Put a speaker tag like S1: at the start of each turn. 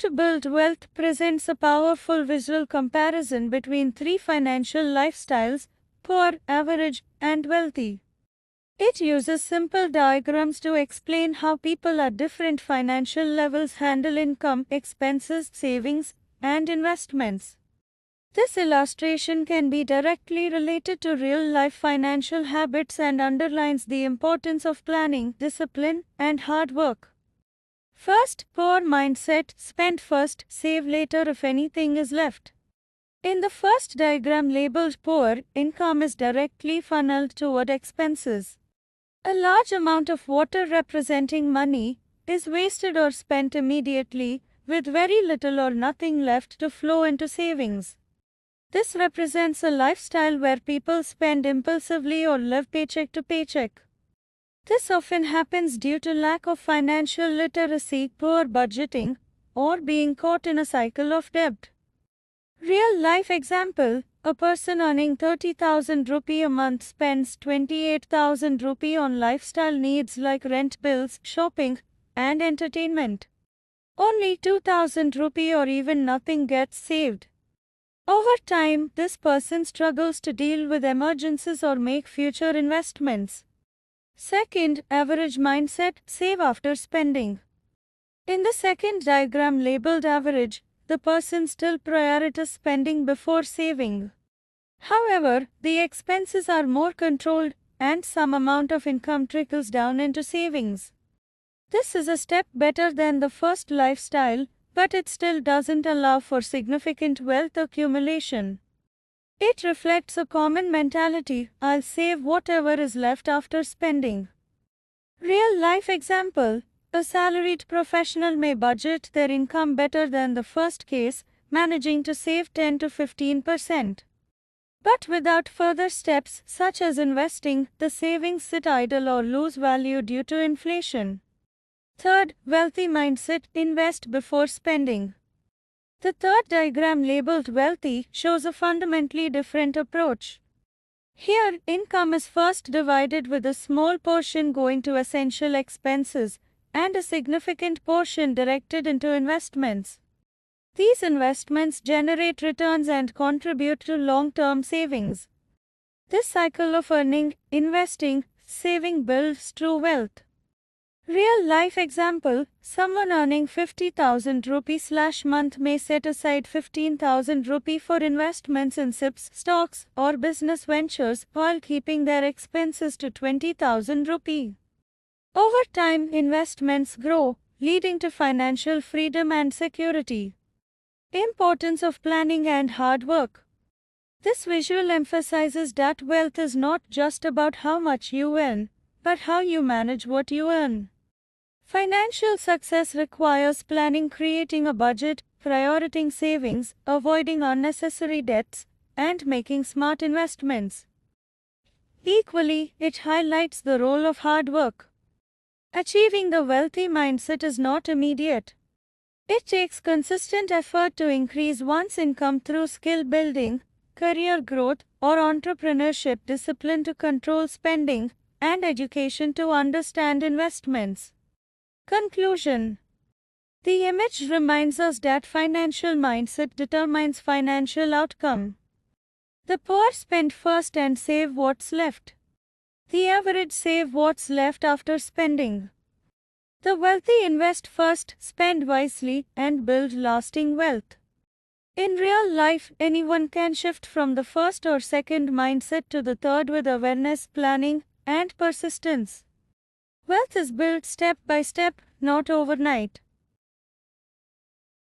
S1: How to Build Wealth presents a powerful visual comparison between three financial lifestyles: poor, average, and wealthy. It uses simple diagrams to explain how people at different financial levels handle income, expenses, savings, and investments. This illustration can be directly related to real-life financial habits and underlines the importance of planning, discipline, and hard work. First, poor mindset: spend first, save later if anything is left. In the first diagram labeled poor, income is directly funneled toward expenses. A large amount of water, representing money, is wasted or spent immediately, with very little or nothing left to flow into savings. This represents a lifestyle where people spend impulsively or live paycheck to paycheck. This often happens due to lack of financial literacy, poor budgeting, or being caught in a cycle of debt. Real-life example: a person earning 30,000 rupee a month spends 28,000 rupee on lifestyle needs like rent, bills, shopping, and entertainment. Only 2,000 rupee or even nothing gets saved. Over time, this person struggles to deal with emergencies or make future investments. Second, average mindset: save after spending. In the second diagram labeled average, the person still prioritizes spending before saving. However, the expenses are more controlled and some amount of income trickles down into savings. This is a step better than the first lifestyle, but it still doesn't allow for significant wealth accumulation. It reflects a common mentality: I'll save whatever is left after spending. Real-life example: a salaried professional may budget their income better than the first case, managing to save 10 to 15%. But without further steps, such as investing, the savings sit idle or lose value due to inflation. Third, wealthy mindset: invest before spending. The third diagram labeled wealthy shows a fundamentally different approach. Here, income is first divided with a small portion going to essential expenses and a significant portion directed into investments. These investments generate returns and contribute to long-term savings. This cycle of earning, investing, saving builds true wealth. Real-life example: someone earning 50,000 rupees/month may set aside 15,000 rupee for investments in SIPs, stocks, or business ventures while keeping their expenses to 20,000 rupee. Over time, investments grow, leading to financial freedom and security. Importance of planning and hard work. This visual emphasizes that wealth is not just about how much you earn, but how you manage what you earn. Financial success requires planning, creating a budget, prioritizing savings, avoiding unnecessary debts, and making smart investments. Equally, it highlights the role of hard work. Achieving the wealthy mindset is not immediate. It takes consistent effort to increase one's income through skill building, career growth, or entrepreneurship, discipline to control spending, and education to understand investments. Conclusion: the image reminds us that financial mindset determines financial outcome. The poor spend first and save what's left. The average save what's left after spending. The wealthy invest first, spend wisely, and build lasting wealth. In real life, anyone can shift from the first or second mindset to the third with awareness, planning, and persistence. Wealth is built step by step, not overnight.